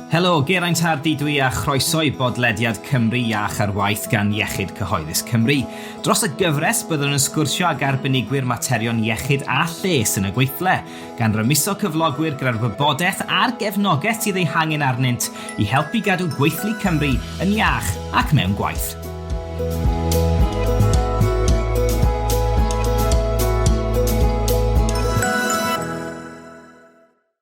Helo, Geraint Hardy dwi a chroeso i Podlediiad Cymru Iach ar waith gan Iechyd Cyhoeddus Cymru. Dros y gyfres byddwn yn sgwrsio ag arbenigwyr materion iechyd a lles yn y Gweithle, gan rymuso cyflogwyr gyda'r wybodaeth a'r gefnogaeth sydd ei hangen arnynt i helpu gadw Gweithlu Cymru yn iach ac mewn gwaith.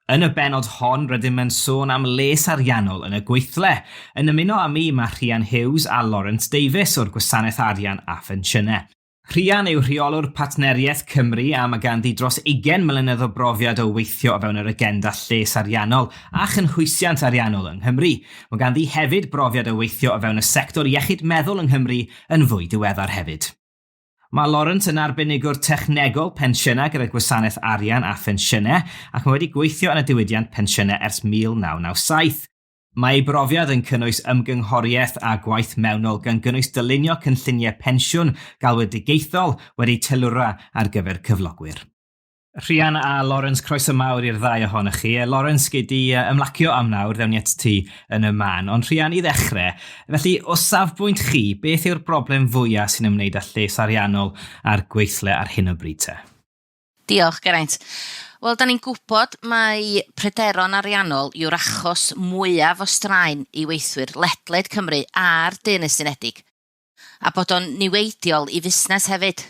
Yn y bennod hon, rydym yn sôn am Lles Ariannol yn y Gweithle. Yn ymuno â mi mae Rhian Hughes a Lawrence Davies o'r Gwasanaeth Arian a Phensiynau. Rhian yw rheolwr partneriaeth Cymru a mae ganddi dros 20 mlynedd o brofiad o weithio o fewn yr agenda Lles Ariannol a chynhwysiant ariannol yng Nghymru. Mae ganddi hefyd brofiad o weithio o fewn y sector iechyd meddwl yng Nghymru yn fwy diweddar hefyd. Mae Lawrence yn arbenigwr technegol Phensiynau gyda Gwasanaeth Arian a Phensiynau ac mae wedi gweithio yn y diwydiant Phensiynau ers 1997. Mae ei brofiad yn cynnwys ymgynghoriaeth a gwaith mewnol gan gynnwys dylunio cynlluniau pensiwn galwedigaethol wedi teilwra ar gyfer cyflogwyr. Rhian a Lawrence, croeso mawr i'r ddau ohonych chi. Lawrence, gei di ymlacio am nawr ddewn ni at ti yn y man. Ond Rhian, i ddechrau, felly o safbwynt chi, beth yw'r broblem fwyaf sy'n ymwneud â Lles Ariannol a'r Gweithle ar hyn o bryd te? Diolch, Geraint. Wel, da ni'n gwybod mae pryderon ariannol yw'r achos mwyaf o straen i weithwyr ledled Cymru a'r Deyrnas Unedig, a bod o'n niweidiol i fusnes hefyd.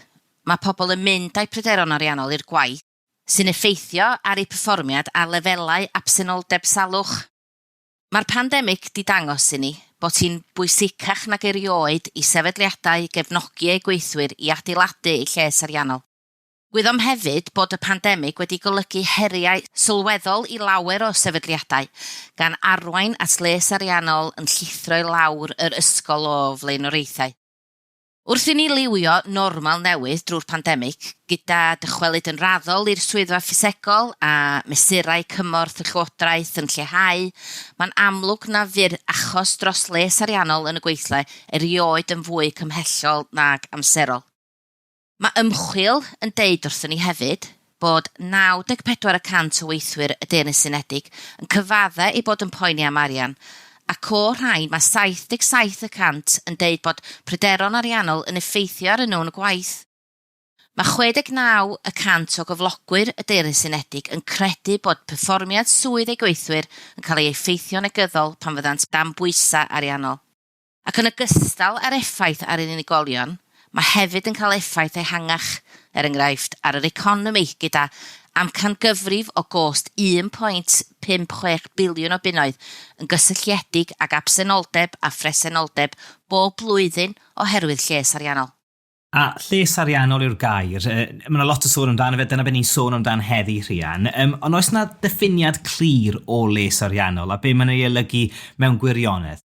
Mae pobl yn mynd â'i pryderon ariannol i'r gwaith, sy'n effeithio ar eu perfformiad a lefelau absenoldeb salwch. Mae'r pandemig di dangos i ni bod hi'n bwysicach nag erioed i sefydliadau gefnogi eu gweithwyr i adeiladu eu lles ariannol. Gwyddom hefyd bod y pandemig wedi golygu heriau sylweddol i lawer o sefydliadau, gan arwain at Lles Ariannol yn llithro i lawr yr ysgol o flaenoriaethau. Wrth i ni liwio normal newydd drwy'r pandemig, gyda dychwelyd yn raddol i'r swyddfa ffisegol a mesurau cymorth y llywodraeth yn lleihau, mae'n amlwg na fydd achos dros Lles Ariannol yn y Gweithle erioed yn fwy cymhellol nag amserol. Mae ymchwil yn deud wrthyn ni hefyd bod 94% o weithwyr y Deyrnas Unedig yn cyfadde i bod yn poeni am arian, ac o rhain mae 77% yn deud bod pryderon ariannol yn effeithio ar nhw'n y gwaith. Mae 69% o gyflogwyr y Deyrnas Unedig yn credu bod perfformiad swydd eu gweithwyr yn cael ei effeithio negyddol pan fyddant dan bwysa ariannol. Ac yn ogystal ar effaith ar ein unigolion, mae hefyd yn cael effaith ehangach, enghraifft, ar yr economi gyda amcangyfrif o gost 1.56 biliwn o bunnoedd yn gysylltiedig ag absenoldeb a phresenoldeb bob blwyddyn oherwydd Lles Ariannol. A Lles Ariannol yw'r gair. Mae lot o sôn amdano fe, dyna be ni'n sôn amdano heddi, Rhian. Ond oes na diffiniad clir o Lles Ariannol a be mae'n ei olygu mewn gwirionedd?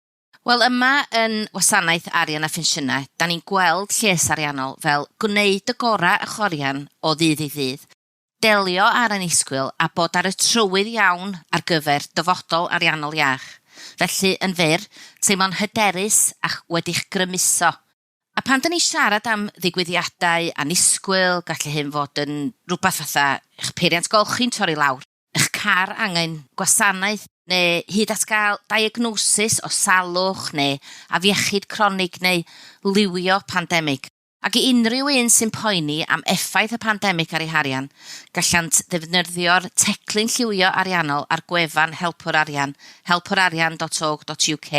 Wel, yma yn Gwasanaeth Arian a Phensiynau, da ni'n gweld Lles Ariannol fel gwneud y gorau y chorian o ddydd i ddydd, delio ar anisgwyl a bod ar y trywydd iawn ar gyfer dyfodol ariannol iach. Felly, yn fyr, teimlo'n hyderus ac wedi'ch grymuso. A pan da ni siarad am ddigwyddiadau anisgwyl, gallu hyn fod yn rhywbeth fatha eich peiriant golchi'n torri lawr, eich car angen gwasanaeth, neu hyd at gael diagnosis o salwch neu afiechyd cronig neu liwio pandemig. Ac i unrhyw un sy'n poeni am effaith y pandemig ar ei harian, gallant ddefnyddio'r teclyn lliwio ariannol ar gwefan Helpwr Arian, helpwrarian.org.uk,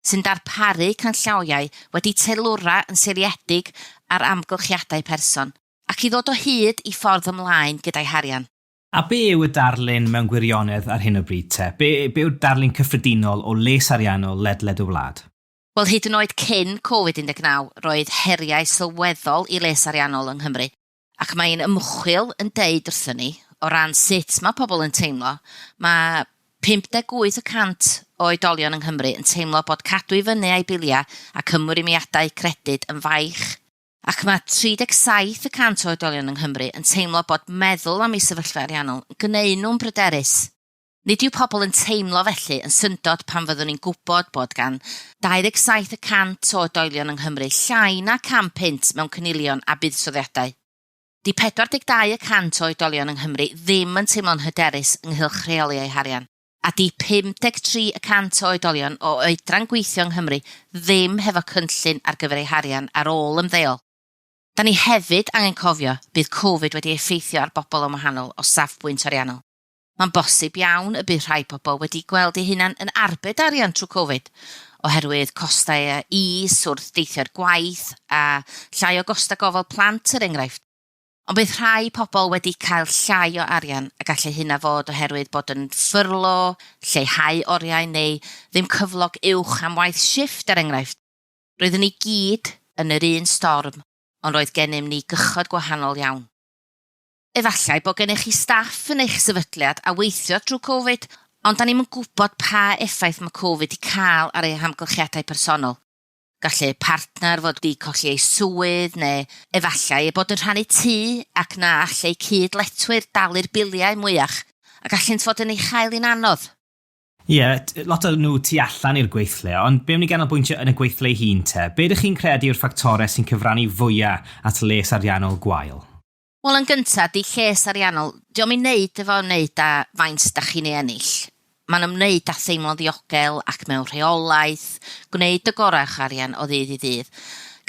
sy'n darparu canllawiau wedi teilwra yn seiliedig ar amgylchiadau person, ac i ddod o hyd i ffordd ymlaen gyda'i harian. A be yw y darlun mewn gwirionedd ar hyn o bryd te? Be yw'r darlun cyffredinol o Lles Ariannol ledled y wlad? Wel, hyd yn oed cyn Covid-19 roedd heriau sylweddol i Lles Ariannol yng Nghymru, ac mae'n ymchwil yn deud wrthyn ni, o ran sut mae pobl yn teimlo, mae 58% o oedolion yng Nghymru yn teimlo bod cadw i fyny a'i biliau ac ymwymiadau credyd yn faich, ac mae 37% o oedolion yng Nghymru yn teimlo bod meddwl am ei sefyllfa ariannol yn gwneud nhw'n bryderus. Nid yw pobl yn teimlo felly yn syndod pan fyddwn ni'n gwybod bod gan 27% o oedolion yng Nghymru llai na 100 mewn cynilion a buddsoddiadau. Di 42% o oedolion yng Nghymru ddim yn teimlo'n hyderus ynghylch rheoli eu harian, a di 53% o oedolion o oedran gweithio yng Nghymru ddim hefo cynllun ar gyfer eu harian ar ôl ymddeol. Da ni hefyd angen cofio bydd Covid wedi effeithio ar bobl yn wahanol o safbwynt ariannol. Mae'n bosib iawn y bydd rhai pobl wedi gweld eu hunan yn arbed arian trwy Covid, oherwydd costau is wrth deithio'r gwaith a llai o gosta gofal plant enghraifft. Ond bydd rhai pobl wedi cael llai o arian a gallai hynna fod oherwydd bod yn ffyrlo, lleihau oriau neu ddim cyflog uwch am waith shifft enghraifft. Roeddwn ni gyd yn yr un storm, ond roedd gennym ni gychod gwahanol iawn. Efallai bod gennych chi staff yn eich sefydliad a weithio trwy Covid, ond da ni'n gwybod pa effaith mae Covid wedi cael ar ei hamgylchiadau personol. Gallai partner fod wedi colli ei swydd neu efallai bod yn rhannu tŷ ac na allai cydletwyr dalu'r biliau mwyach a gallynt fod yn ei chael i'n anodd. Lot o nhw tu allan i'r gweithle, ond be am ni ganolbwyntio yn y gweithle hun te? Be ydych chi'n credu yw'r ffactorau sy'n cyfrannu fwyaf at les ariannol gwael? Wel, yn gyntaf, di lles ariannol, diolch i wneud efo wneud â faint da chi'n ei ennill. Mae'n ymwneud â theimlo ddiogel ac mewn rheolaeth, gwneud y gorach arian o ddydd i ddydd.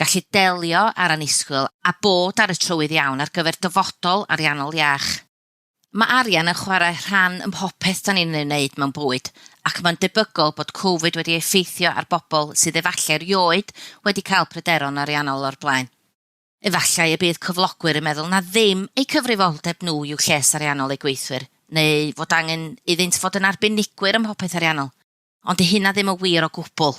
Gallu delio ar anisgwyl a bod ar y trywydd iawn ar gyfer dyfodol ariannol iach. Mae arian yn chwarae rhan ym mhopeth da ni'n ei wneud mewn bywyd, ac mae'n debygol bod Covid wedi effeithio ar bobl sydd efallai erioed wedi cael pryderon ariannol o'r blaen. Efallai y bydd cyflogwyr yn meddwl na ddim eu cyfrifoldeb nhw yw lles ariannol eu gweithwyr, neu fod angen iddynt fod yn arbenigwyr ym mhopeth ariannol, ond y hynna ddim yn wir o gwbl.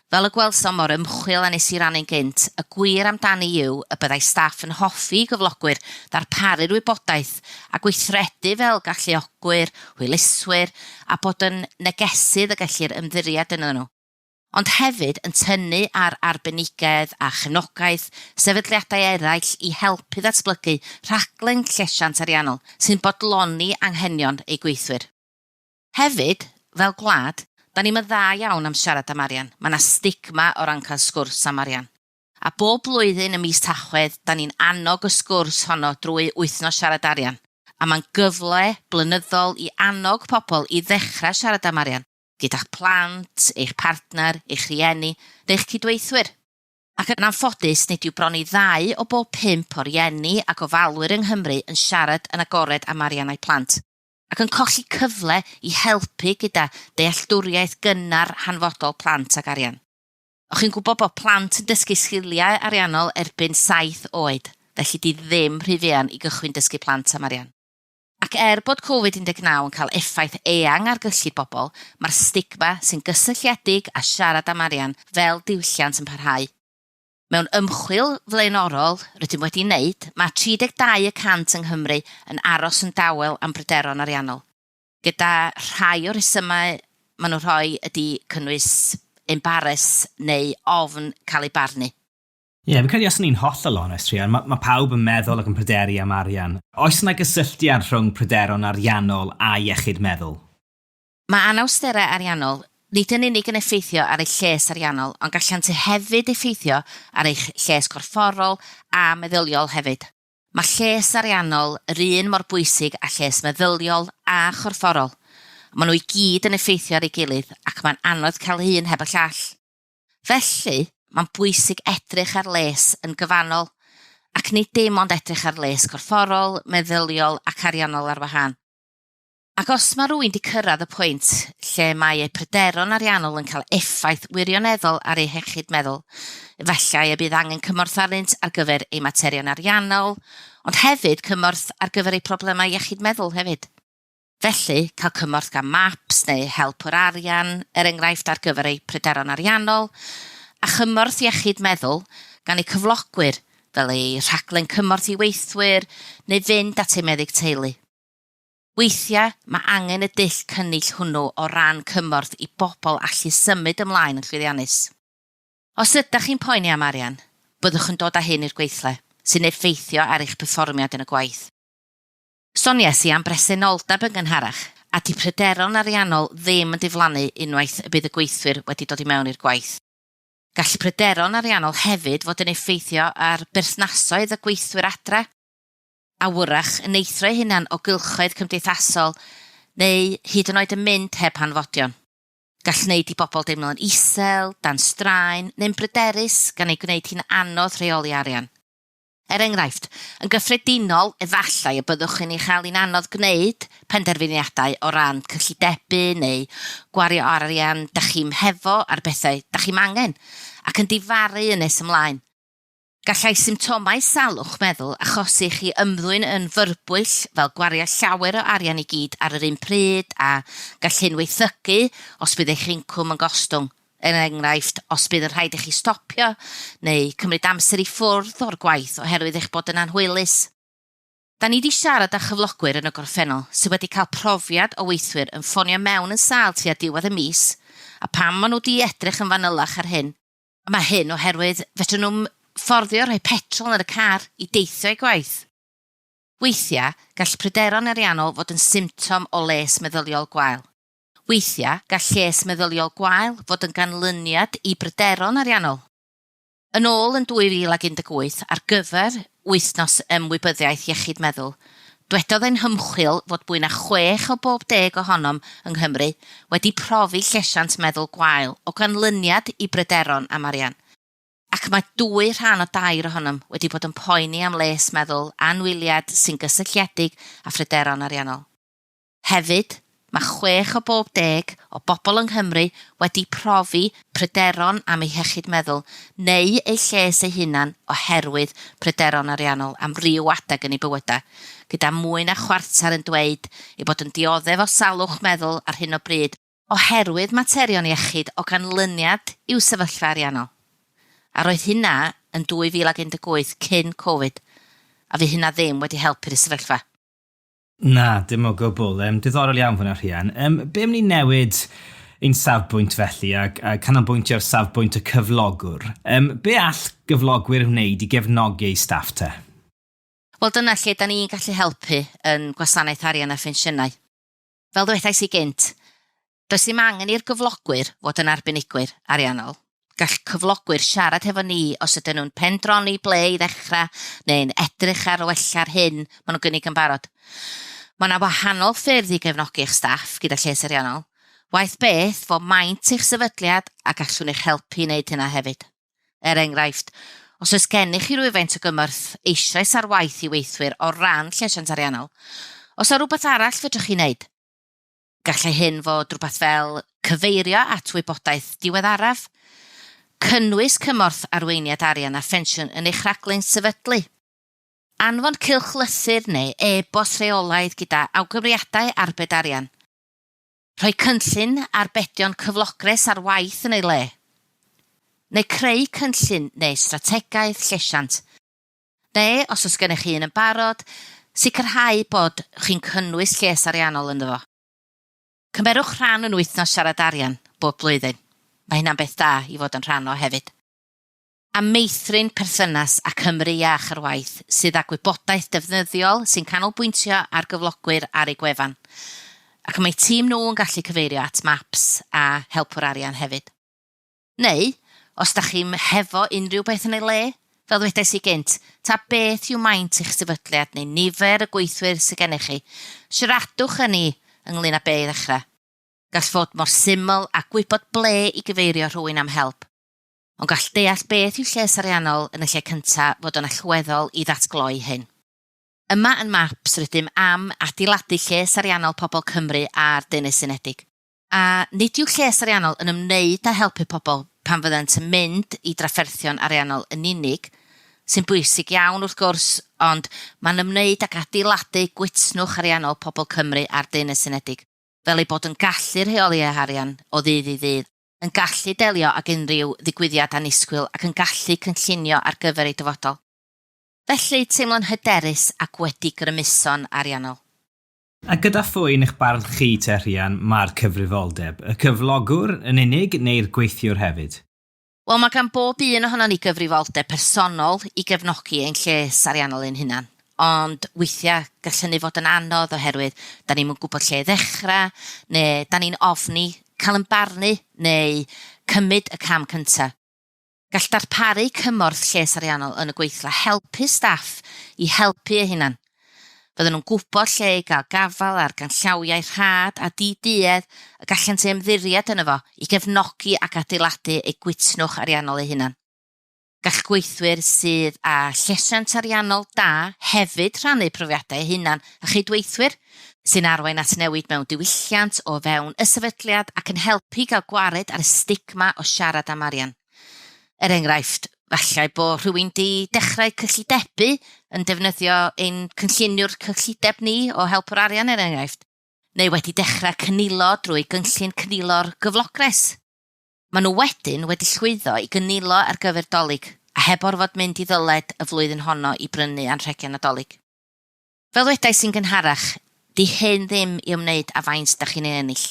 Fel y gwelsom o'r ymchwil a nes i rannu'n gynt, y gwir amdani yw y byddai staff yn hoffi gyflogwyr ddarparu'r wybodaeth a gweithredu fel galluogwyr, hwyluswyr a bod yn negesydd y gellir ymddiried yn nhw. Ond hefyd yn tynnu ar arbenigedd a chenogaeth sefydliadau eraill i helpu ddatblygu rhaglen llesiant ariannol sy'n bodloni anghenion ei gweithwyr. Hefyd, fel gwlad, da ni'n dda iawn am siarad am arian. Mae yna stigma o ran cael sgwrs am arian. A bob blwyddyn ym mis Tachwedd, da ni'n annog y sgwrs honno drwy wythnos siarad arian. A mae'n gyfle blynyddol i annog pobl i ddechrau siarad am arian, gyda'ch plant, eich partner, eich rhieni, neu'ch cydweithwyr. Ac yn anffodus, nid yw bron i 2 o bob 5 o rieni ac ofalwyr yng Nghymru yn siarad yn agored am ariannau plant, ac yn colli cyfle i helpu gyda dealltwriaeth gynnar hanfodol plant ac arian. O'ch chi'n gwybod bod plant yn dysgu sgiliau ariannol erbyn 7 oed, felly di ddim rhy fuan i gychwyn dysgu plant am arian. Ac bod Covid-19 yn cael effaith eang ar gyllid bobl, mae'r stigma sy'n gysylltiedig a siarad am arian fel diwylliant yn parhau. Mewn ymchwil flaenorol rydym wedi wneud, mae 32% yng Nghymru yn aros yn dawel am bryderon ariannol. Gyda rhai o resymau maen nhw'n rhoi ydy cynnwys embaras neu ofn cael ei barnu. Fi'n credu os ni'n hollol onest, Rhian, mae pawb yn meddwl ac yn pryderu am arian. Oes yna gysylltiad rhwng pryderon ariannol a iechyd meddwl? Mae anawsterau ariannol nid yn unig yn effeithio ar eich lles ariannol, ond gallant hefyd effeithio ar eich lles corfforol a meddyliol hefyd. Mae lles ariannol yr un mor bwysig a lles meddyliol a chorfforol. Maen nhw i gyd yn effeithio ar ei gilydd ac mae'n anodd cael un heb y llall. Felly, mae'n bwysig edrych ar les yn gyfannol, ac nid dim ond edrych ar les corfforol, meddyliol ac ariannol ar wahân. Ac os mae rhywun wedi cyrraedd y pwynt lle mae eu pryderon ariannol yn cael effaith wirioneddol ar ei hechyd meddwl, efallai y bydd angen cymorth arnynt ar gyfer ei materion ariannol, ond hefyd cymorth ar gyfer ei problemau iechyd meddwl hefyd. Felly, cael cymorth gan maps neu help o'r arian, enghraifft ar gyfer ei pryderon ariannol, a chymorth iechyd meddwl gan ei cyflogwyr, fel ei rhaglen cymorth i weithwyr neu fynd at ei meddyg teulu. Weithiau, mae angen y dull cynnill hwnnw o ran cymorth i bobl allu symud ymlaen yn llwyddiannus. Os ydych chi'n poeni am arian, byddwch yn dod â hyn i'r gweithle, sy'n effeithio ar eich perfformiad yn y gwaith. Sonies i am bresenoldeb yn gynharach, a di pryderon ariannol ddim yn diflannu unwaith y bydd y gweithwyr wedi dod i mewn i'r gwaith. Gall pryderon ariannol hefyd fod yn effeithio ar berthnasoedd y gweithwyr adre, a wrach yn eithrio hunan o gylchoedd cymdeithasol neu hyd yn oed yn mynd heb hanfodion. Gall wneud i bobl deimlo'n isel, dan straen, neu'n bryderus gan ei gwneud hi'n anodd rheoli arian. Enghraifft, yn gyffredinol, efallai y byddwch yn ei chael hi'n anodd gwneud penderfyniadau o ran cyllidebu neu gwario arian dach chi'n hefo ar bethau dach chi'n angen, ac yn difaru yn nes ymlaen. Gallai symptomau salwch meddwl achosi chi ymddwyn yn fyrbwyll fel gwario llawer o arian i gyd ar yr un pryd a gall hyn weithygu os bydd eich incwm yn gostwng. Enghraifft, os bydd yn rhaid i chi stopio neu cymryd amser i ffwrdd o'r gwaith oherwydd eich bod yn anhwylus. Da ni wedi siarad â chyflogwyr yn y gorffennol sydd wedi cael profiad o weithwyr yn ffonio mewn yn sâl tua diwedd y mis a pam maen nhw wedi edrych yn fanylach ar hyn. Mae hyn oherwydd fedrwn nhw'n fforddio rhoi petrol yn y car i deithio eu gwaith. Weithiau, gall pryderon ariannol fod yn symptom o les meddyliol gwael. Weithiau, gall lles meddyliol gwael fod yn ganlyniad i bryderon ariannol. Yn ôl yn 2018 ar gyfer wythnos ymwybyddiaeth iechyd meddwl, dwedodd ein hymchwil fod mwy na 6 o bob 10 ohonom yng Nghymru wedi profi llesiant meddwl gwael o ganlyniad i bryderon am arian. Ac mae 2 rhan o 2 ohonom wedi bod yn poeni am les meddwl anwyliad sy'n gysylltiedig â phryderon ariannol. Hefyd, mae 6 o bob 10 o bobl yng Nghymru wedi profi pryderon am eu iechyd meddwl neu eu lles eu hunan oherwydd pryderon ariannol am ryw adeg yn eu bywydau, gyda mwy na chwarter yn dweud ei bod yn dioddef o salwch meddwl ar hyn o bryd oherwydd materion iechyd o ganlyniad i'w sefyllfa ariannol. A roedd hynna yn 2018 cyn Covid, a fi hynna ddim wedi helpu'r sefyllfa. Na, dim o gwbl. Diddorol iawn fyna, Rhian. Be am ni newid ein safbwynt felly a canolbwyntio ar safbwynt y cyflogwr? Be all gyflogwyr wneud i gefnogi eu staff te? Wel, dyna lle da ni'n gallu helpu yn Gwasanaeth Arian a Phensiynau. Fel ddwedais i gynt, does ddim angen i'r gyflogwyr fod yn arbenigwyr ariannol. Gall cyflogwyr siarad hefo ni os ydyn nhw'n pendroni ble i ddechrau neu'n edrych ar wella'r hyn maen nhw'n gynnig yn barod. Mae yna wahanol ffyrdd i gefnogi eich staff gyda Lles Ariannol. Waith beth fod maint eich sefydliad a gallwn eich helpu i wneud hynna hefyd. Enghraifft, os oes gennych chi rhywfaint o gymorth eisoes ar waith i weithwyr o ran llesiant ariannol, os o rhywbeth arall fedrwch chi wneud? Gallai hyn fod rhywbeth fel cyfeirio at wybodaeth diweddaraf, cynnwys cymorth arweiniad arian a phensiwn yn eich rhaglen sefydlu. Anfon cylchlythyr neu e-bost rheolaidd gyda awgymriadau arbed arian. Rhoi cynllun arbedion cyflogres ar waith yn ei le. Neu creu cynllun neu strategaeth llesiant. Neu, os oes gennych chi un yn barod, sicrhau bod chi'n cynnwys lles ariannol ynddo fo. Cymerwch rhan yn wythnos siarad arian bob blwyddyn. Mae hynna'n beth da i fod yn rhan o hefyd. A meithrin perthynas a Cymru Iach ar waith sydd â gwybodaeth defnyddiol sy'n canolbwyntio ar gyflogwyr ar ei gwefan. Ac mae tîm nhw yn gallu cyfeirio at maps a helpwr arian hefyd. Neu, os da chi'n hefo unrhyw beth yn ei le, fel ddwedais i gynt, ta beth yw maint i'ch sefydliad neu nifer y gweithwyr sydd gennych chi, siaradwch yn ni ynglyn â be i ddechrau. Gall fod mor syml a gwybod ble i gyfeirio rhywun am help. Ond gall deall beth yw Lles Ariannol yn y lle cyntaf fod yn allweddol i ddatgloi hyn. Yma yn maps rydym am adeiladu Lles Ariannol pobl Cymru a'r Deyrnas Unedig. A nid yw Lles Ariannol yn ymwneud â helpu pobl pan fyddant yn mynd i drafferthion ariannol yn unig, sy'n bwysig iawn wrth gwrs, ond mae'n ymwneud ag adeiladu gwitsnwch ariannol pobl Cymru a'r Deyrnas Unedig, fel ei bod yn gallu rheoli arian o ddydd i ddydd, yn gallu delio ag unrhyw ddigwyddiad annisgwyl ac yn gallu cynllunio ar gyfer ei dyfodol. Felly teimlo'n hyderus ac wedi grymuso'n ariannol. A gyda phwy yn eich barn chi te, Rhian, mae'r cyfrifoldeb? Y cyflogwr yn unig neu'r gweithiwr hefyd? Wel, mae gan bob un ohonon ni gyfrifoldeb personol i gefnogi ein lles ariannol ein hunan. Ond weithiau gall hynny fod yn anodd oherwydd da ni'n gwybod lle ddechrau, neu da ni'n ofni cael yn barnu neu cymryd y cam cyntaf. Gall darparu cymorth Lles Ariannol yn y Gweithle helpu staff i helpu eu hunan. Bydden nhw'n gwybod lle i gael gafal ar ganllawiau rhad a di-duedd y gallant ei ymddiried yno fo i gefnogi ac adeiladu eu gwitnwch ariannol eu hunan. Gall gweithwyr sydd â llesiant ariannol da hefyd rhannu profiadau eu hunan a cheidweithwyr sy'n arwain at newid mewn diwylliant o fewn y sefydliad ac yn helpu gael gwared ar y stigma o siarad am arian. Enghraifft, fallai bod rhywun di dechrau cyllidebu yn defnyddio ein cynlluniwr cyllideb ni o helpwr arian enghraifft, neu wedi dechrau cynilo drwy gynllun cynilo'r gyflogres. Maen nhw wedyn wedi llwyddo i gynilo ar gyfer dolyg a heb orfod mynd i ddyled y flwyddyn honno i brynu anrhegion nadolig. Fel wedais sy'n gynharach, di hyn ddim i ymwneud â faint da chi'n ei ennill.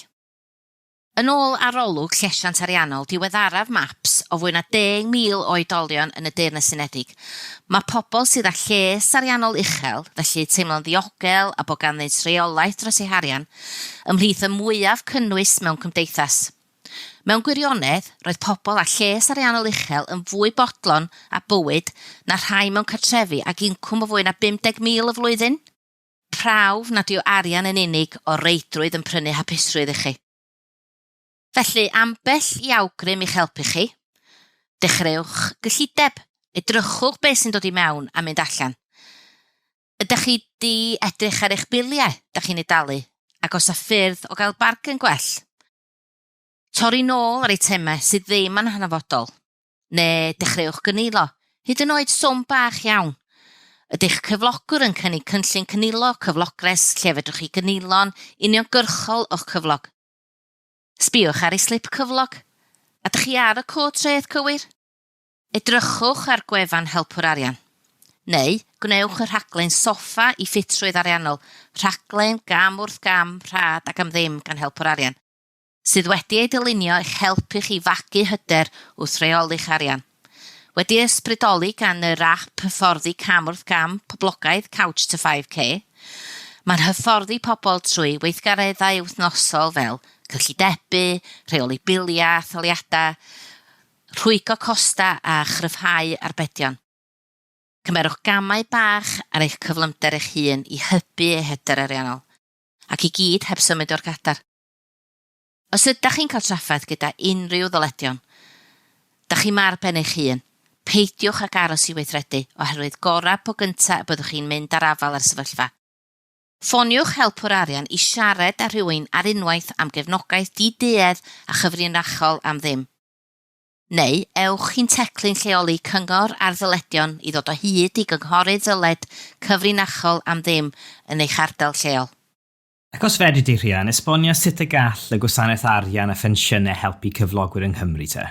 Yn ôl arolwg llesiant ariannol, diweddaraf maps o fwy na 10,000 o oedolion yn y Deyrnas Unedig. Mae pobl sydd â lles ariannol uchel, felly teimlo'n ddiogel a bod ganddynt reolaeth dros eu harian, ymhlith y mwyaf cynnwys mewn cymdeithas. Mewn gwirionedd, roedd pobl â lles ariannol uchel yn fwy bodlon a bywyd na rhai mewn cartrefi ac incwm o fwy na 50,000 y flwyddyn. Prawf nad yw arian yn unig o reidrwydd yn prynu hapusrwydd i chi. Felly, ambell i awgrym i'ch helpu chi. Dechreuwch gyllideb, edrychwch beth sy'n dod i mewn a mynd allan. Ydych chi di edrych ar eich biliau da chi'n ei dalu, ac os a ffyrdd o gael bargain gwell? Torri nôl ar eitemau sydd ddim yn hanfodol, neu dechreuwch gynilo, hyd yn oed swm bach iawn. Ydych cyflogwr yn cynnig cynllun cynilo cyflogres lle fedrwch chi gynilo'n uniongyrchol o'ch cyflog. Sbiwch ar ei slip cyflog. Ydych chi ar y cod treth cywir? Edrychwch ar gwefan helpwr arian. Neu, gwnewch y rhaglen soffa i ffitrwydd ariannol, rhaglen gam wrth gam, rhad ac am ddim gan helpwr arian, sydd wedi ei dylunio eich helpu chi fagu hyder wrth reoli'ch arian. Wedi ysbrydoli gan y rap hyfforddi cam wrth gam poblogaidd Couch to 5K, mae'n hyfforddi pobl trwy weithgareddau wythnosol fel cyllidebu, rheoli bilia, tholiadau, rhwygo costa a chryfhau arbedion. Cymerwch gamau bach ar eich cyflymder eich hun i hybu eu hyder ariannol, ac i gyd heb symud o'r gadar. Os ydych chi'n cael traffaeth gyda unrhyw ddyledion, dach chi mar ben eich hun, peidiwch ag aros i weithredu oherwydd gorau po gynta y byddwch chi'n mynd ar afal ar sefyllfa. Ffoniwch helpwr arian i siarad â rhywun ar unwaith am gefnogaeth di-duedd a chyfrinachol am ddim. Neu ewch chi'n teclu'n lleoli cyngor ar ddyledion i ddod o hyd i gynghorydd ddyled cyfrinachol am ddim yn eich ardal lleol. Ac os fedri di Rhian, esbonio sut y gall y Gwasanaeth Arian a Phensiynau helpu cyflogwyr yng Nghymru te?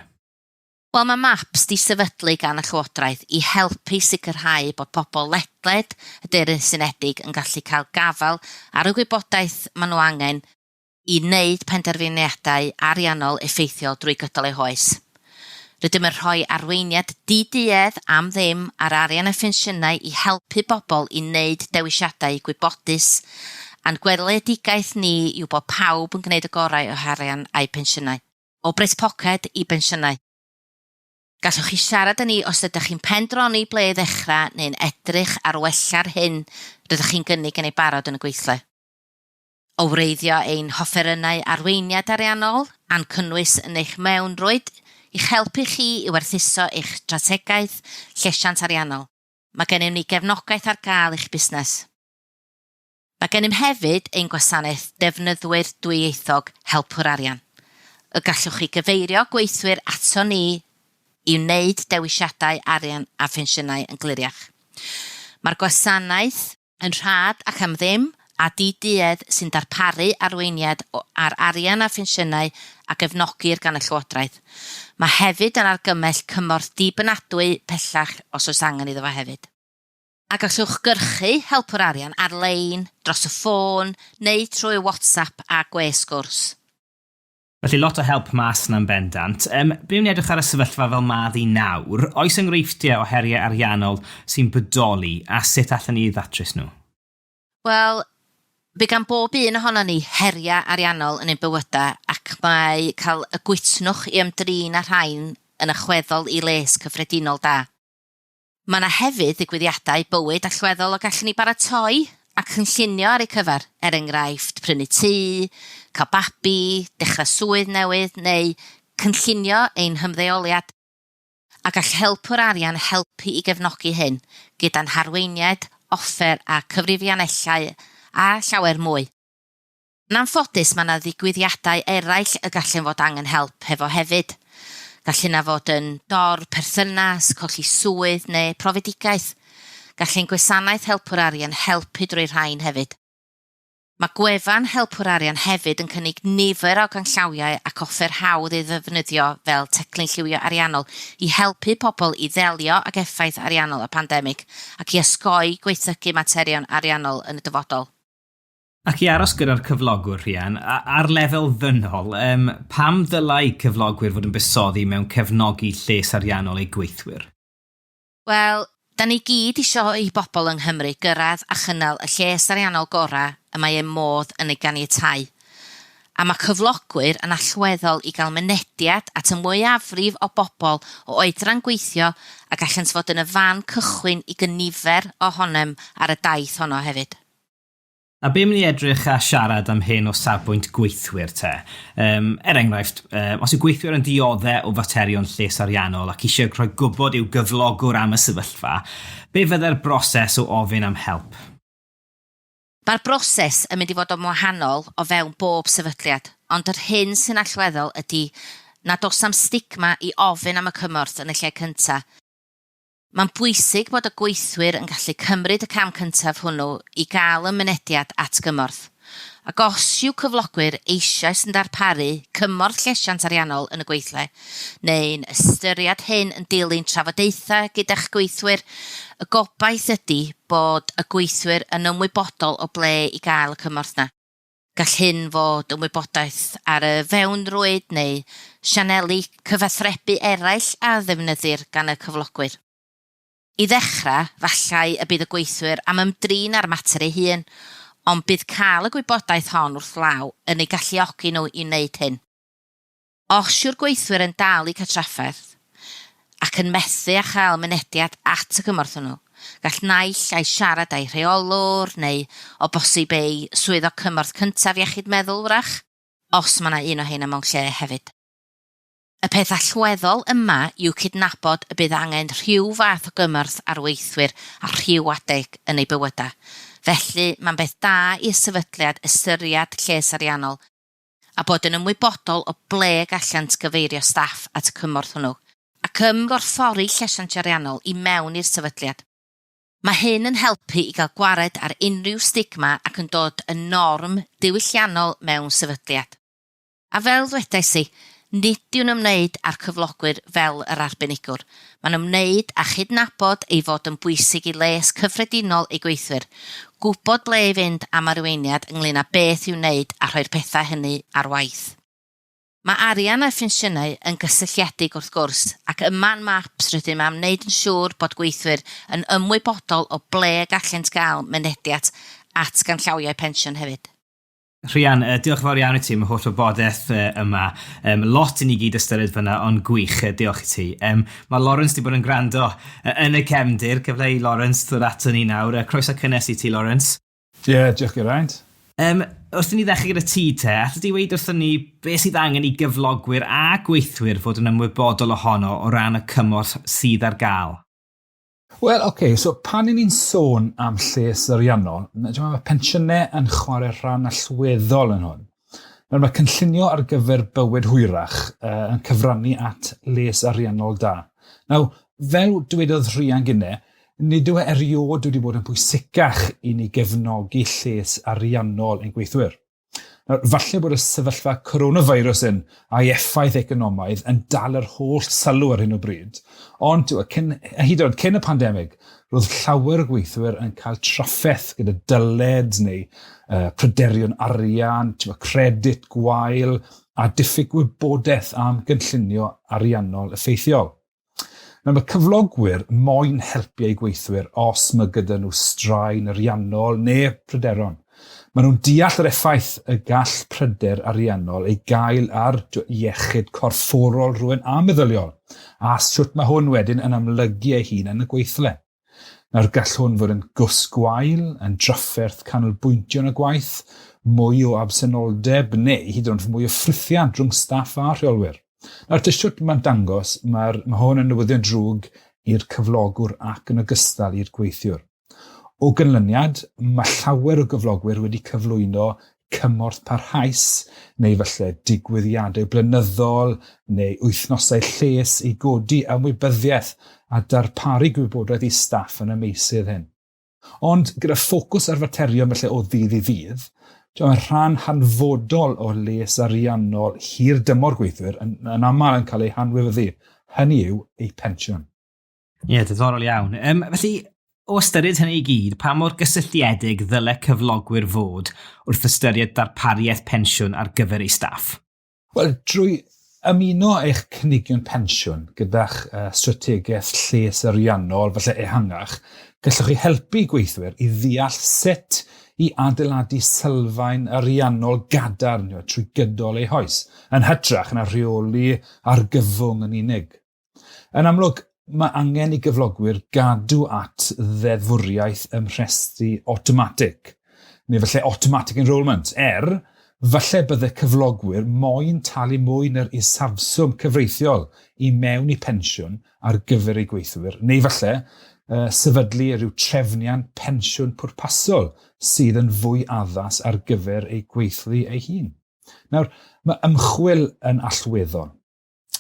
Wel, mae maps di sefydlu gan y Llywodraeth i helpu sicrhau bod pobl ledled y Deyrnas Unedig yn gallu cael gafal ar y gwybodaeth maen nhw angen i wneud penderfyniadau ariannol effeithio drwy gydol eu hoes. Rydym yn rhoi arweiniad di-duedd am ddim ar arian y Phensiynau i helpu bobl i wneud dewisiadau gwybodus, a'n gweledigaeth ni yw bod pawb yn gwneud y gorau o arian a'i pensiynau, o bres poced i pensiynau. Gallwch chi siarad â ni os ydych chi'n pendroni ble i ddechrau neu'n edrych ar wella'r hyn rydych chi'n gynnig yn ei barod yn y Gweithle. O wreiddio ein hofferynnau arweiniad ariannol a'n cynnwys yn eich mewnrwyd i'ch helpu chi i werthuso eich strategaeth llesiant ariannol. Mae gennym ni gefnogaeth ar gael eich busnes. Mae gennym hefyd ein gwasanaeth defnyddwyr dwyieithog helpwr arian. Y gallwch chi gyfeirio gweithwyr ato ni i wneud dewisiadau arian a Phensiynau yn gliriach. Mae'r gwasanaeth yn rhad ac am ddim a di-duedd sy'n darparu arweiniad ar arian a Phensiynau a gefnogir gan y Llywodraeth. Mae hefyd yn argymell cymorth dibynadwy pellach os oes angen iddo fo hefyd. A gallwch gyrchu helpwr arian ar-lein, dros y ffôn neu trwy WhatsApp a gwesgwrs. Felly lot o help mas yna'n bendant. By'n edrych ar y sefyllfa fel madd i nawr, oes enghreifftiau o heriau ariannol sy'n bodoli a sut allan ni ddatrys nhw? Wel, bydd gan bob un ohono ni heriau ariannol yn ein bywydau ac mae cael y gwitnwch i ymdrin â rhain yn ychweddol i les cyffredinol da. Mae yna hefyd ddigwyddiadau bywyd allweddol o gallwn ni baratoi a cynllunio ar eu cyfer, enghraifft prynu tŷ, cael babi, dechrau swydd newydd neu cynllunio ein hymddeoliad. A gall helpwr arian helpu i gefnogi hyn gyda'n harweiniad, offer a cyfrifianellau a llawer mwy. Yn anffodus mae yna ddigwyddiadau eraill y gallen fod angen help hefo hefyd. Gall hynna fod yn dor, perthynas, colli swydd neu profedigaeth. Gallen gwasanaeth helpwr arian helpu drwy'r rhain hefyd. Mae gwefan helpwr arian hefyd yn cynnig nifer o ganllawiau ac offer hawdd i ddefnyddio fel teclyn lliwio ariannol i helpu pobl i ddelio ag effaith ariannol y pandemig ac i osgoi gweithygu materion ariannol yn y dyfodol. Ac i aros gyda'r cyflogwyr, Rhian, ar lefel ddynol, pam ddylai cyflogwyr fod yn busoddi mewn cefnogi lles ariannol eu gweithwyr? Wel, da ni gyd isio i bobl yng Nghymru gyrraedd a chynnal y lles ariannol gorau y mae ei modd yn ei ganiatáu. A mae cyflogwyr yn allweddol i gael mynediad at y mwyafrif o bobl o oedran gweithio a gallent fod yn y fan cychwyn i gynifer ohonem ar y daith honno hefyd. A be mynd i edrych a siarad am hyn o safbwynt gweithwyr te? Enghraifft, os yw gweithwyr yn dioddau o faterion lles ariannol ac eisiau rhoi gwybod i'w gyflogwr am y sefyllfa, be fydde'r broses o ofyn am help? Mae'r broses yn mynd i fod yn wahanol o fewn bob sefydliad, ond yr hyn sy'n allweddol ydy nad oes am stigma i ofyn am y cymorth yn y lle cyntaf. Mae'n bwysig bod y gweithwyr yn gallu cymryd y cam cyntaf hwnnw i gael y mynediad at gymorth. Ac os yw cyflogwyr eisoes yn darparu cymorth llesiant ariannol yn y Gweithle, neu'n ystyried hyn yn dilyn trafodaethau gyda'ch gweithwyr, y gobaith ydy bod y gweithwyr yn ymwybodol o ble i gael y cymorth na. Gall hyn fod ymwybodaeth ar y fewnrwyd neu sianeli cyfathrebu eraill a ddefnyddir gan y cyflogwyr. I ddechrau, fallai y bydd y gweithwyr am ymdrin ar mater ei hun, ond bydd cael y gwybodaeth hon wrth law yn ei galluogi nhw i wneud hyn. Os yw'r gweithwyr yn dal i catraffaeth ac yn methu a chael mynediad at y gymorth nhw, gall naill ai siarad â'i rheolwr neu o bosib ei swyddog cymorth cyntaf iechyd meddwl wrach, os mae yna un o hyn mewn lle hefyd. Y peth allweddol yma yw cydnabod y bydd angen rhyw fath o gymorth ar weithwyr a rhyw adeg yn ei bywydau. Felly mae'n beth da i sefydliad ystyried lles ariannol a bod yn ymwybodol o ble gallant gyfeirio staff at y cymorth hwnnw ac ymgorffori llesiant ariannol i mewn i'r sefydliad. Mae hyn yn helpu i gael gwared ar unrhyw stigma ac yn dod yn norm diwylliannol mewn sefydliad. A fel ddwedais i, nid yw'n ymwneud â'r cyflogwyr fel yr arbenigwr. Mae'n ymwneud â chydnabod ei fod yn bwysig i les cyffredinol ei gweithwyr, gwybod ble i fynd am arweiniad ynglŷn â beth i'w wneud a rhoi'r pethau hynny ar waith. Mae arian a Phensiynau yn gysylltiedig wrth gwrs ac yma'n maps rydym am wneud yn siŵr bod gweithwyr yn ymwybodol o ble gallent gael mynediad at ganllawiau pensiwn hefyd. Rhian, diolch fawr iawn i ti, mae holl wybodaeth yma. Lot i ni gyd ystyried fyna, ond gwych, diolch i ti. Mae Lawrence di bod yn gwrando yn y cefndir, cyfle i Lawrence ddod ato ni nawr. Croeso cynnes i ti, Lawrence. Diolch Geraint. Wrth i ni ddechrau gyda ti te, allai di weid wrthyn ni beth sydd angen i gyflogwyr a gweithwyr fod yn ymwybodol ohono o ran y cymorth sydd ar gael? Wel, so pan ni'n sôn am lles ariannol, mae pensiynau yn chwarae rhan allweddol yn hwn. Mae cynllunio ar gyfer bywyd hwyrach yn cyfrannu at les ariannol da. Nawr, fel dywedodd Rhian gynnau, nid yw eriod wedi bod yn bwysicach i ni gefnogi lles ariannol yn gweithwyr. Nawr, falle bod y sefyllfa coronavirus a'i effaith economaidd yn dal yr holl sylw ar hyn o bryd. Ond hyd yn oed cyn y pandemig, roedd llawer o gweithwyr yn cael trafferth gyda dyled neu pryderon arian, credit gwael a diffyg gwybodaeth am gynllunio ariannol effeithiol. Nawr, mae cyflogwyr moyn helpu eu gweithwyr os mae gyda nhw straen ariannol neu pryderon. Maen nhw'n deall yr effaith y gall pryder ariannol ei gael ar iechyd corfforol rhywun a meddyliol, a sut mae hwn wedyn yn amlygu ei hun yn y Gweithle. Nawr gall hwn fod yn gwsg gwael, yn drafferth canolbwyntio yn y gwaith, mwy o absenoldeb neu hyd yn oed mwy o ffrithiant rhwng staff a rheolwyr. Nawr tystiwt mae'n dangos, mae hwn yn newyddion drwg i'r cyflogwr ac yn ogystal i'r gweithiwr. O gynlyniad, mae llawer o gyflogwyr wedi cyflwyno cymorth parhaus, neu falle digwyddiadau blynyddol, neu wythnosau lles i godi ymwybyddiaeth a darparu gwybodaeth i staff yn y meysydd hyn. Ond gyda ffocws ar faterion felly o ddydd i ddydd, mae'n rhan hanfodol o Lles Ariannol hir dymor gweithwyr yn aml yn cael ei hanwybyddu. Hynny yw ei pensiwn. Ie, diddorol iawn. Felly, o ystyried hynny i gyd, pa mor gysylltiedig ddyle cyflogwyr fod wrth ystyried darpariaeth pensiwn ar gyfer ei staff? Wel, drwy ymuno eich cynigion pensiwn gyda'ch strategaeth Lles Ariannol, falle ehangach, gallwch chi helpu gweithwyr i ddeall sut i adeiladu sylfaen ariannol gadarn trwy gydol eu hoes, yn hytrach na rheoli argyfwng yn unig. Yn amlwg, mae angen i gyflogwyr gadw at ddeddfwriaeth ymrhestru automatic, neu falle automatic enrolment, falle bydde cyflogwyr moyn talu mwy na'r isafswm cyfreithiol i mewn i pensiwn ar gyfer ei gweithwyr, neu falle sefydlu rhyw trefniant pensiwn pwrpasol sydd yn fwy addas ar gyfer ei gweithlu ei hun. Nawr, mae ymchwil yn allweddol.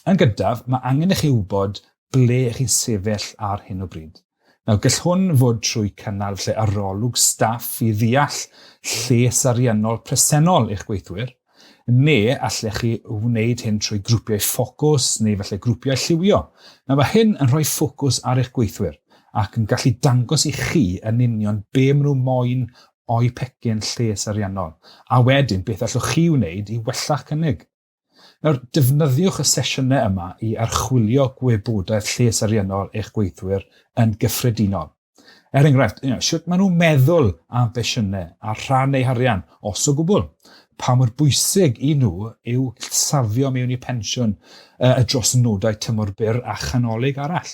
Yn gyntaf, mae angen i chi wybod ble chi'n sefyll ar hyn o bryd. Nawr, gall hwn fod trwy cynnal arolwg staff i ddeall lles ariannol presennol eich gweithwyr, neu allech chi wneud hyn trwy grwpiau ffocws neu falle grwpiau lliwio. Nawr, mae hyn yn rhoi ffocws ar eich gweithwyr ac yn gallu dangos i chi yn union be maen nhw moyn o'i pecyn lles ariannol, a wedyn beth allwch chi wneud i wella'ch cynnig. Nawr, defnyddiwch y sesiynau yma i archwilio gwybodaeth lles ariannol eich gweithwyr yn gyffredinol. Enghraifft, sut maen nhw'n meddwl am fensiynau a rhan eu harian, os o gwbl. Pa mor bwysig i nhw yw safio mewn i pensiwn dros nodau tymor byr a chanolig arall.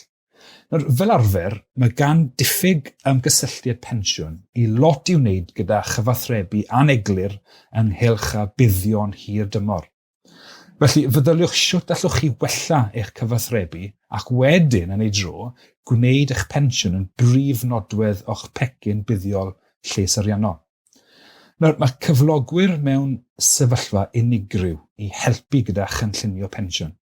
Nawr, fel arfer, mae gan diffyg ymgysylltiad pensiwn i lot i wneud gyda chyfathrebu aneglur ynghylch a buddion hir dymor. Felly, feddyliwch siwt allwch chi wella eich cyfathrebu ac wedyn yn ei dro, gwneud eich pensiwn yn brif nodwedd o'ch pecyn buddiol Lles Ariannol. Nawr, mae cyflogwyr mewn sefyllfa unigryw i helpu gyda chynllunio pensiwn.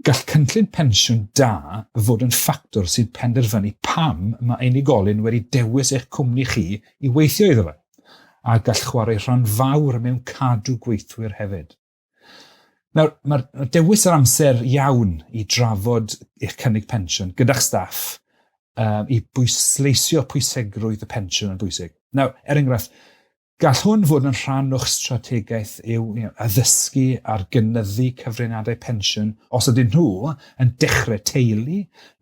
Gall cynllun pensiwn da fod yn ffactor sydd penderfynu pam mae unigolyn wedi dewis eich cwmni chi i weithio iddo fe, a gall chwarae rhan fawr mewn cadw gweithwyr hefyd. Nawr, mae dewis yr amser iawn i drafod eich cynnig pensiwn gyda'ch staff i bwysleisio pwysegrwydd y pensiwn yn bwysig. Nawr, enghraifft, gall hwn fod yn rhan o'ch strategaeth yw addysgu ar gynyddu cyfraniadau pensiwn os ydyn nhw yn dechrau teulu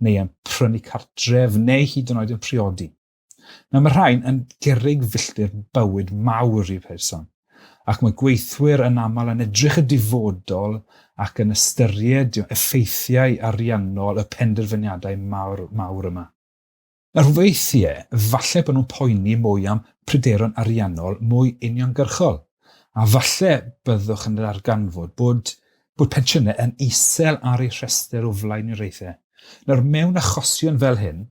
neu yn prynu cartref neu hyd yn oed yn priodi. Nawr, mae rhain yn gerrig filltir bywyd mawr i'r person, ac mae gweithwyr yn aml yn edrych y difodol ac yn ystyried effeithiau ariannol y penderfyniadau mawr yma. Nawr weithiau, falle bod nhw'n poeni mwy am pryderon ariannol mwy uniongyrchol, a falle byddwch yn arganfod bod pensiynau yn isel ar ei rhestr o flaenioraethau. Nawr mewn achosion fel hyn,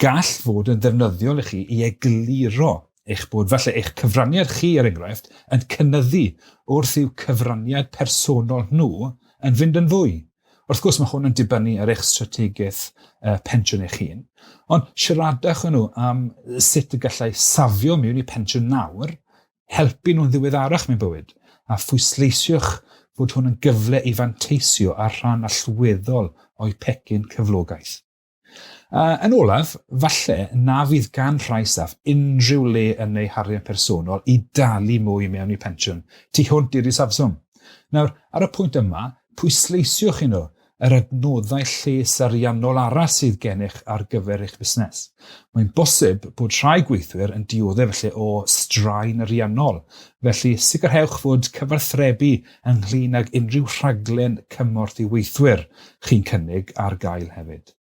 gall fod yn ddefnyddiol i chi i egluro eich bod falle eich cyfraniad chi er enghraifft yn cynyddu wrth i'w cyfraniad personol nhw yn fynd yn fwy. Wrth gwrs mae hwn yn dibynnu ar eich strategaeth pensiwn eich hun, ond siaradach nhw am sut y gallai safio mewn i pensiwn nawr, helpu nhw'n ddiweddarach mewn bywyd, a phwysleisiwch fod hwn yn gyfle i fanteisio ar rhan allweddol o'i pecyn cyflogaeth. Yn olaf, falle na fydd gan rhai staff unrhyw le yn eu harian personol i dalu mwy mewn i pensiwn, tu hwnt i'r isafswm. Nawr, ar y pwynt yma, pwysleisiwch nhw yr adnoddau lles ariannol arall sydd gennych ar gyfer eich busnes. Mae'n bosib bod rhai gweithwyr yn dioddef felly o straen ariannol, felly sicrhewch fod cyfarthrebu ynglŷn ag unrhyw rhaglen cymorth i weithwyr chi'n cynnig ar gael hefyd.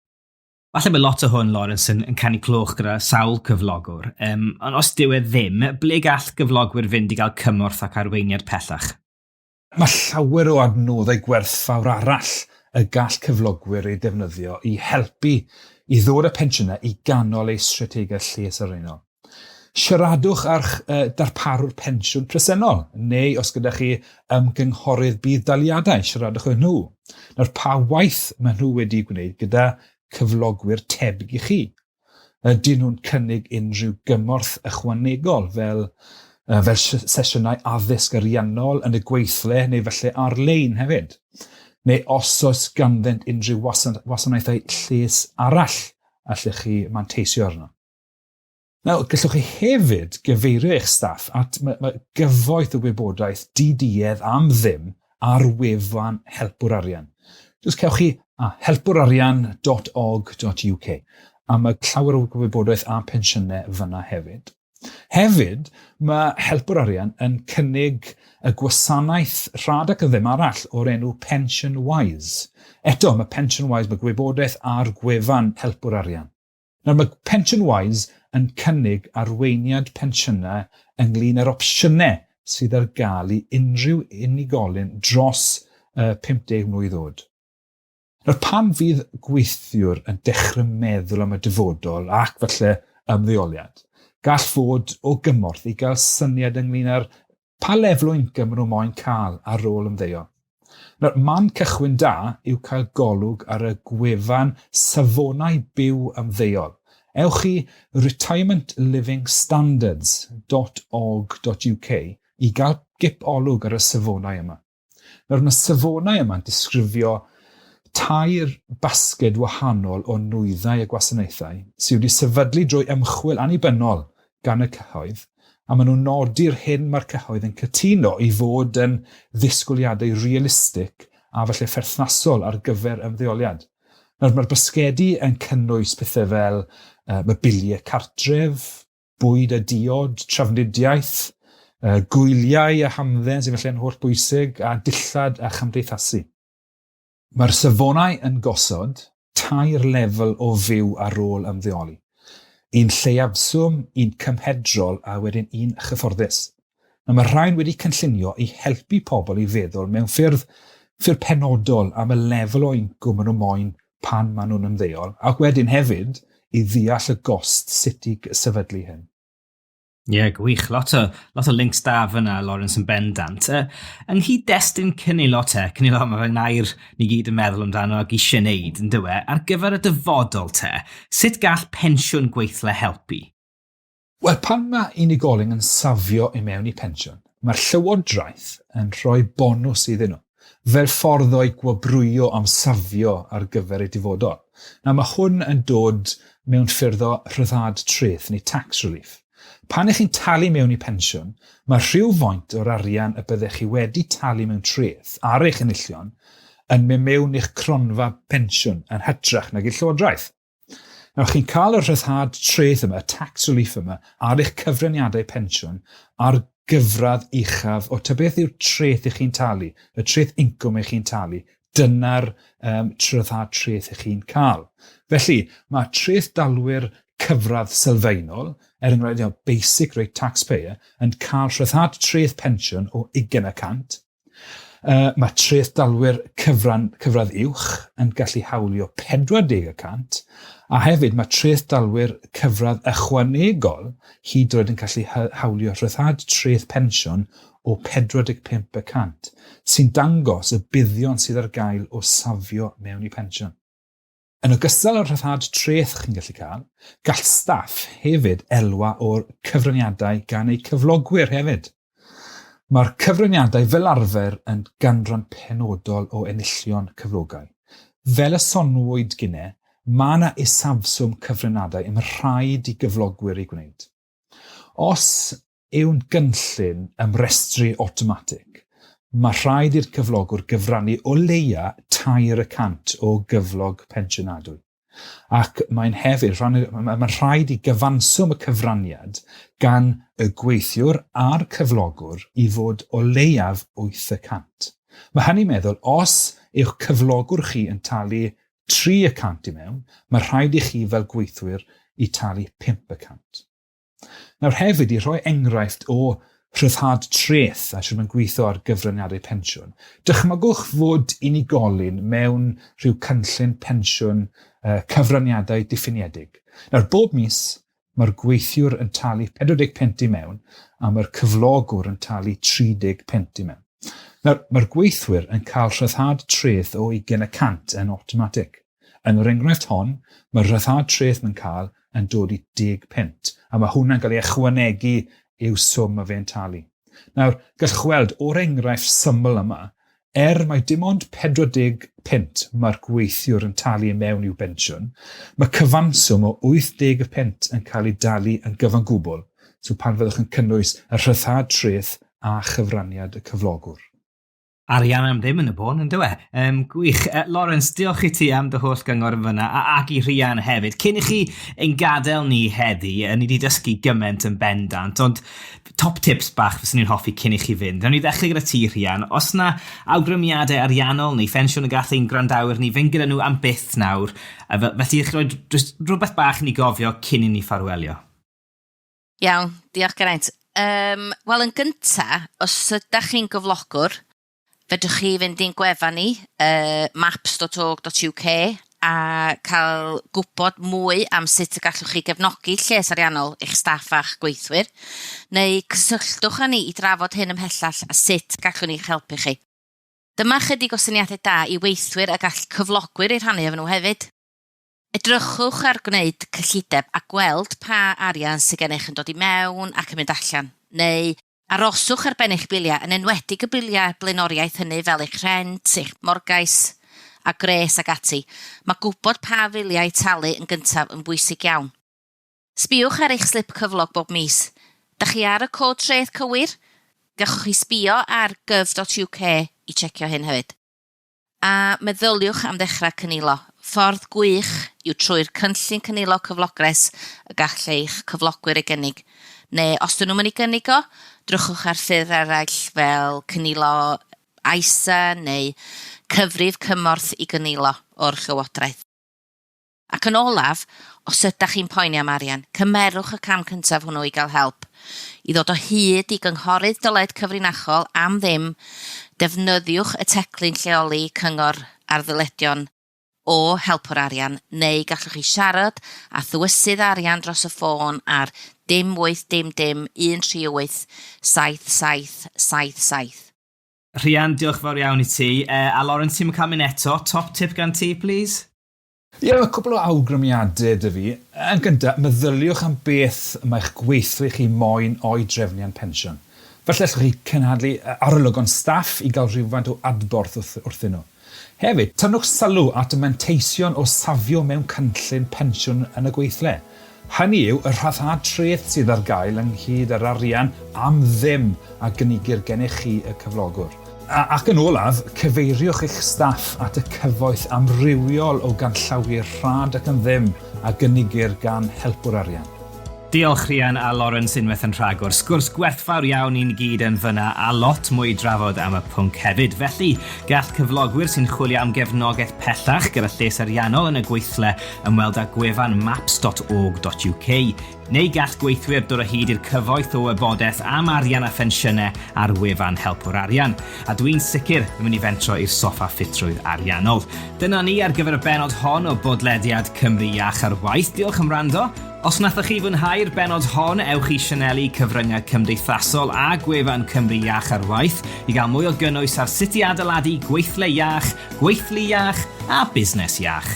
Falle mae lot o hwn, Lawrence, yn canu clwch gyda sawl cyflogwr. Ond os dyw e ddim, ble gall gyflogwyr fynd i gael cymorth ac arweiniad pellach? Mae llawer o adnoddau gwerthfawr arall y gall cyflogwyr ei defnyddio i helpu i ddod y pensiynau i ganol ei strategaeth Lles Ariannol. Siaradwch ar darparwr pensiwn presennol, neu os gyda chi ymgynghorydd bydd daliadau, siaradwch o nhw. Nawr pa waith mae nhw wedi gwneud gyda cyflogwyr tebyg i chi. Dyn nhw'n cynnig unrhyw gymorth ychwanegol fel sesiynau addysg ariannol yn y Gweithle neu felly ar-lein hefyd. Neu os oes ganddynt unrhyw wasanaethau lles arall allech chi manteisio arno. Nawr, gallwch chi hefyd gyfeirio eich staff at gyfoeth o wybodaeth di-duedd am ddim ar wefan helpwr arian. Jyst cewch chi helpwrarian.org.uk a mae llawer o wybodaeth am pensiynau fyna hefyd. Hefyd, mae helpwr arian yn cynnig y gwasanaeth rhad ac yn ddim arall o'r enw Phensiynau. Eto, mae Phensiynau, mae gwybodaeth ar gwefan helpwr arian. Nawr, mae Phensiynau yn cynnig arweiniad pensiynau ynglyn â'r opsiynau sydd ar gael i unrhyw unigolyn dros 50 mlwydd oed. Nawr, pan fydd gweithiwr yn dechrau meddwl am y dyfodol ac falle ymddeoliad, gall fod o gymorth i gael syniad ynglyn â'r pa lefel o incwm nhw moyn cael ar ôl ymddeol. Nawr, man cychwyn da yw cael golwg ar y gwefan safonau byw ymddeol. Ewch i retirementlivingstandards.org.uk i gael gip olwg ar y safonau yma. Nawr, mae safonau yma'n disgrifio 2 basged wahanol o nwyddau y gwasanaethau sydd wedi sefydlu drwy ymchwil annibynnol gan y cyhoedd, a maen nhw'n nodi'r hyn mae'r cyhoedd yn cytuno i fod yn ddisgwyliadau realistig a felly perthnasol ar gyfer ymddeoliad. Nawr, mae'r basgedi yn cynnwys pethau fel mobiliau cartref, bwyd a diod, trafnidiaeth, gwyliau a hamdden sydd felly yn holl bwysig, a dillad a chymdeithasu. Mae'r safonau yn gosod 2 lefel o fyw ar ôl ymddeoli. Un lleiafswm, un cymhedrol a wedyn un chyfforddus. Mae rhain wedi cynllunio i helpu pobl i feddwl mewn ffyrdd penodol am y lefel o incwm maen nhw moyn pan maen nhw'n ymddeol, ac wedyn hefyd i ddeall y gost sut i sefydlu hyn. Ie, gwych. Lot o links da fyna, Lawrence, yn bendant. Yng nghyd-destun cynilo mae fe'n air ni gyd yn meddwl amdano ac eisiau wneud, yn dywe, ar gyfer y dyfodol sut gall pensiwn Gweithle helpu? Wel, pan mae unigolyn yn safio i mewn i pensiwn, mae'r llywodraeth yn rhoi bonws iddyn nhw, fel ffordd o'i gwobrwyo am safio ar gyfer eu dyfodol. Nawr, mae hwn yn dod mewn ffyrdd o rhyddhad treth neu tax relief. Pan ych chi'n talu mewn i pensiwn, mae rhywfaint o'r arian y byddech chi wedi talu mewn treth ar eich enillion yn mynd mewn i'ch cronfa pensiwn yn hytrach nag i'r llywodraeth. Nawr, chi'n cael y rhyddhad treth yma, y tax relief yma, ar eich cyfraniadau pensiwn ar gyfradd uchaf o beth yw'r treth ych chi'n talu, y treth incwm ych chi'n talu. Dyna'r rhyddhad treth ych chi'n cael. Felly, mae treth dalwyr cyfradd sylfaenol, enghraifft basic rate taxpayer, yn cael rhyddhad treth pensiwn o 20%. Mae treth dalwyr cyfradd uwch yn gallu hawlio 40%, a hefyd mae treth dalwyr cyfradd ychwanegol hyd yn oed yn gallu hawlio rhyddhad treth pensiwn o 45%, sy'n dangos y buddion sydd ar gael o safio mewn i pensiwn. Yn ogystal â'r rhyddhad treth chi'n gallu cael, gall staff hefyd elwa o'r cyfraniadau gan eu cyflogwyr hefyd. Mae'r cyfraniadau fel arfer yn ganran penodol o enillion cyflogau. Fel y sonwyd gynnau, mae yna isafswm cyfraniadau yn rhaid i gyflogwyr ei gwneud. Os yw'n gynllun ymrestru automatic, mae rhaid i'r cyflogwr gyfrannu o leia 2% o gyflog pensiynadwy. Ac mae'n hefyd, mae'n rhaid i gyfanswm y cyfraniad gan y gweithiwr a'r cyflogwr i fod o leiaf 8%. Mae hynny'n meddwl, os yw'ch cyflogwr chi yn talu 3% i mewn, mae rhaid i chi fel gweithwyr i talu 5%. Nawr hefyd i rhoi enghraifft o rhyddhad treth a sy'n gweithio ar gyfraniadau pensiwn, dychmygwch fod unigolyn mewn rhyw cynllun pensiwn cyfraniadau diffiniedig. Nawr bob mis mae'r gweithiwr yn talu 40 pent i mewn a mae'r cyflogwr yn talu 30 pent i mewn. Nawr, mae'r gweithwyr yn cael rhyddhad treth o 20% yn automatic. Yn yr enghraifft hon, mae'r rhyddhad treth yn cael yn dod i 10 pent, a mae hwnna'n cael ei ychwanegu i'w swm a fe'n talu. Nawr, gallwch weld o'r enghraifft syml yma, mai dim ond 40 pent mae'r gweithiwr yn talu mewn i'w bensiwn, mae cyfanswm o 80 pent yn cael ei dalu yn gyfan gwbl, so pan fyddwch yn cynnwys y rhyddhad treth a chyfraniad y cyflogwr. Arian am ddim yn y bon, ynddo e? Gwych. Lawrence, diolch i ti am dy holl gyngor yn fyna, ac i Rhian hefyd. Cyn i chi ein gadael ni heddi, ni wedi dysgu gymaint yn bendant, ond top tips bach fyswn ni'n hoffi cyn i chi fynd. Nawn ni ddechrau gyda ti, Rhian. Os na awgrymiadau ariannol neu ffensiwn y gath ein gwrandawyr ni, fynd gyda nhw am byth nawr, felly eich rhoi rhywbeth bach ni gofio cyn i ni ffarwelio. Iawn, diolch Geraint. Wel, yn gyntaf, os ydych chi'n gyflogwr, fedrwch chi fynd i'n gwefan ni, maps.org.uk, a cael gwybod mwy am sut y gallwch chi gefnogi Lles Ariannol eich staff a'ch gweithwyr, neu cysylltwch â ni i drafod hyn ymhellach a sut gallwn ni'ch helpu chi. Dyma chydig o syniadau da i weithwyr a gall cyflogwyr i rhannu efo nhw hefyd. Edrychwch ar gwneud cyllideb a gweld pa arian sydd gennych yn dod i mewn ac yn mynd allan, neu aroswch ar ben eich biliau yn enwedig y biliau blaenoriaeth hynny fel eich rent, eich morgais a gres ag ati. Mae gwybod pa filiau talu yn gyntaf yn bwysig iawn. Sbiwch ar eich slip cyflog bob mis. Dach chi ar y cod treth cywir? Gallwch chi sbio ar gov.uk i checio hyn hefyd. A meddyliwch am ddechrau cynilo. Ffordd gwych yw trwy'r cynllun cynilo cyflogres y gall eich cyflogwyr ei gynnig. Neu os dyn nhw'n mynd i gynnig o, drwchwch ar ffyrdd eraill fel cynilo aisa neu cyfrif cymorth i gynilo o'r llywodraeth. Ac yn olaf, os ydych chi'n poeni am arian, cymerwch y cam cyntaf hwnnw i gael help. I ddod o hyd i gynghorydd dyled cyfrinachol am ddim, defnyddiwch y teclyn lleoli cyngor ar ddyledion o helpwr arian, neu gallwch chi siarad a thywysydd arian dros y ffôn ar 0800 138 7777. Rhian, diolch fawr iawn i ti. A Lawrence, ti'n cael mynd eto. Top tip gan ti, please? Mae cwbl o awgrymiadau dy fi. Yn gyntaf, meddyliwch am beth mae'ch gweithlu chi moyn o'i drefnian pensiwn. Felly allwch chi cynhadlu arolygon staff i gael rhywfaint o adborth wrthyn nhw. Hefyd, tynnwch sylw at y manteision o safio mewn cynllun pensiwn yn y gweithle. Hynny yw y rhyddhad treth sydd ar gael ynghyd yr arian am ddim a gynigir gennych chi y cyflogwr. Ac yn olaf, cyfeiriwch eich staff at y cyfoeth amrywiol o ganllawiau rhad ac yn ddim a gynigir gan helpwr arian. Diolch Rhian a Lawrence unwaith yn rhagor. Sgwrs gwerthfawr iawn i'n gyd yn fyna a lot mwy drafod am y pwnc hefyd. Felly, gall cyflogwyr sy'n chwilio am gefnogaeth pellach gyda Lles Ariannol yn y Gweithle ymweld â gwefan maps.org.uk. Neu gall gweithwyr dod o hyd i'r cyfoeth o wybodaeth am arian a Phensiynau ar wefan helpwr arian. A dwi'n sicr yn mynd i fentro i'r soffa ffitrwydd ariannol. Dyna ni ar gyfer y bennod hon o Podlediad Cymru Iach ar waith. Diolch am wrando. Os nathoch chi fwynhau'r bennod hon, ewch i sianeli cyfryngau cymdeithasol a gwefan Cymru Iach ar waith i gael mwy o gynnwys ar sut i adeiladu gweithle iach, gweithlu iach a busnes iach.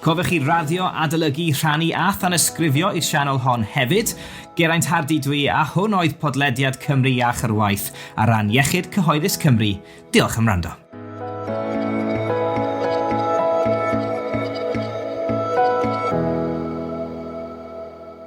Cofiwch chi radio, adolygu, rhannu a thanysgrifio i'r sianel hon hefyd. Geraint Hardy dwi a hwn oedd Podlediad Cymru Iach ar waith ar ran Iechyd Cyhoeddus Cymru. Diolch am wrando.